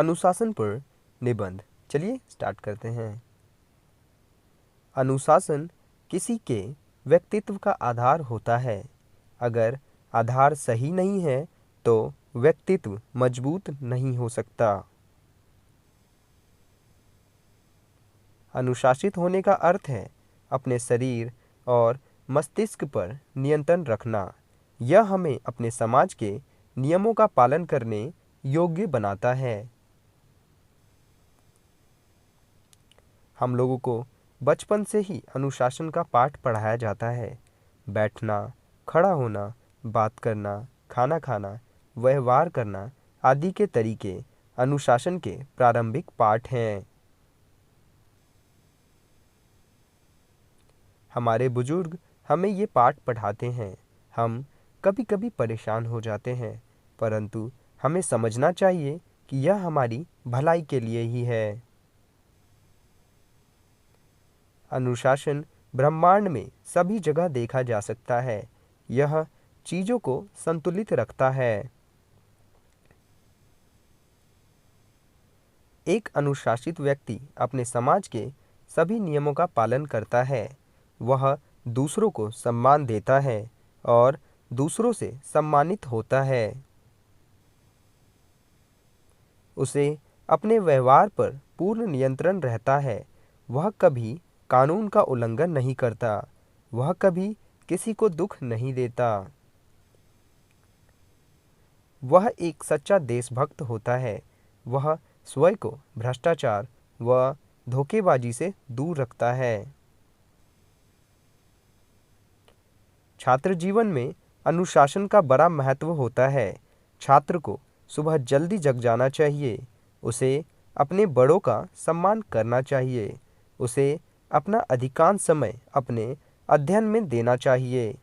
अनुशासन पर निबंध। चलिए स्टार्ट करते हैं। अनुशासन किसी के व्यक्तित्व का आधार होता है। अगर आधार सही नहीं है तो व्यक्तित्व मजबूत नहीं हो सकता। अनुशासित होने का अर्थ है अपने शरीर और मस्तिष्क पर नियंत्रण रखना। यह हमें अपने समाज के नियमों का पालन करने योग्य बनाता है। हम लोगों को बचपन से ही अनुशासन का पाठ पढ़ाया जाता है। बैठना, खड़ा होना, बात करना, खाना खाना, व्यवहार करना आदि के तरीके अनुशासन के प्रारंभिक पाठ हैं। हमारे बुजुर्ग हमें ये पाठ पढ़ाते हैं। हम कभी कभी परेशान हो जाते हैं, परंतु हमें समझना चाहिए कि यह हमारी भलाई के लिए ही है। अनुशासन ब्रह्मांड में सभी जगह देखा जा सकता है। यह चीज़ों को संतुलित रखता है। एक अनुशासित व्यक्ति अपने समाज के सभी नियमों का पालन करता है। वह दूसरों को सम्मान देता है और दूसरों से सम्मानित होता है। उसे अपने व्यवहार पर पूर्ण नियंत्रण रहता है। वह कभी कानून का उल्लंघन नहीं करता। वह कभी किसी को दुख नहीं देता। वह एक सच्चा देशभक्त होता है। वह स्वयं को भ्रष्टाचार व धोखेबाजी से दूर रखता है। छात्र जीवन में अनुशासन का बड़ा महत्व होता है। छात्र को सुबह जल्दी जग जाना चाहिए। उसे अपने बड़ों का सम्मान करना चाहिए। उसे अपना अधिकांश समय अपने अध्ययन में देना चाहिए।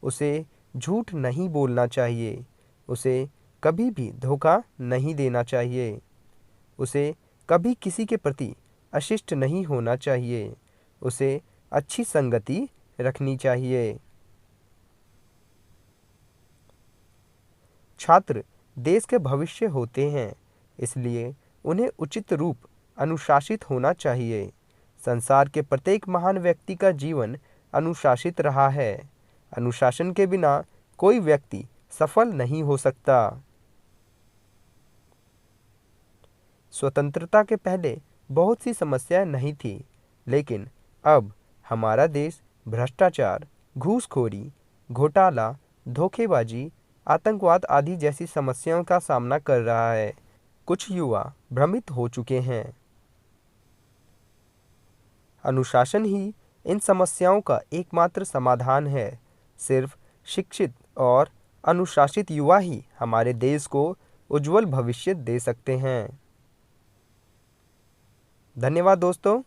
उसे झूठ नहीं बोलना चाहिए। उसे कभी भी धोखा नहीं देना चाहिए। उसे कभी किसी के प्रति अशिष्ट नहीं होना चाहिए। उसे अच्छी संगति रखनी चाहिए। छात्र देश के भविष्य होते हैं, इसलिए उन्हें उचित रूप अनुशासित होना चाहिए। संसार के प्रत्येक महान व्यक्ति का जीवन अनुशासित रहा है। अनुशासन के बिना कोई व्यक्ति सफल नहीं हो सकता। स्वतंत्रता के पहले बहुत सी समस्याएं नहीं थी, लेकिन अब हमारा देश भ्रष्टाचार, घूसखोरी, घोटाला, धोखेबाजी, आतंकवाद आदि जैसी समस्याओं का सामना कर रहा है। कुछ युवा भ्रमित हो चुके हैं। अनुशासन ही इन समस्याओं का एकमात्र समाधान है। सिर्फ शिक्षित और अनुशासित युवा ही हमारे देश को उज्जवल भविष्य दे सकते हैं। धन्यवाद दोस्तों।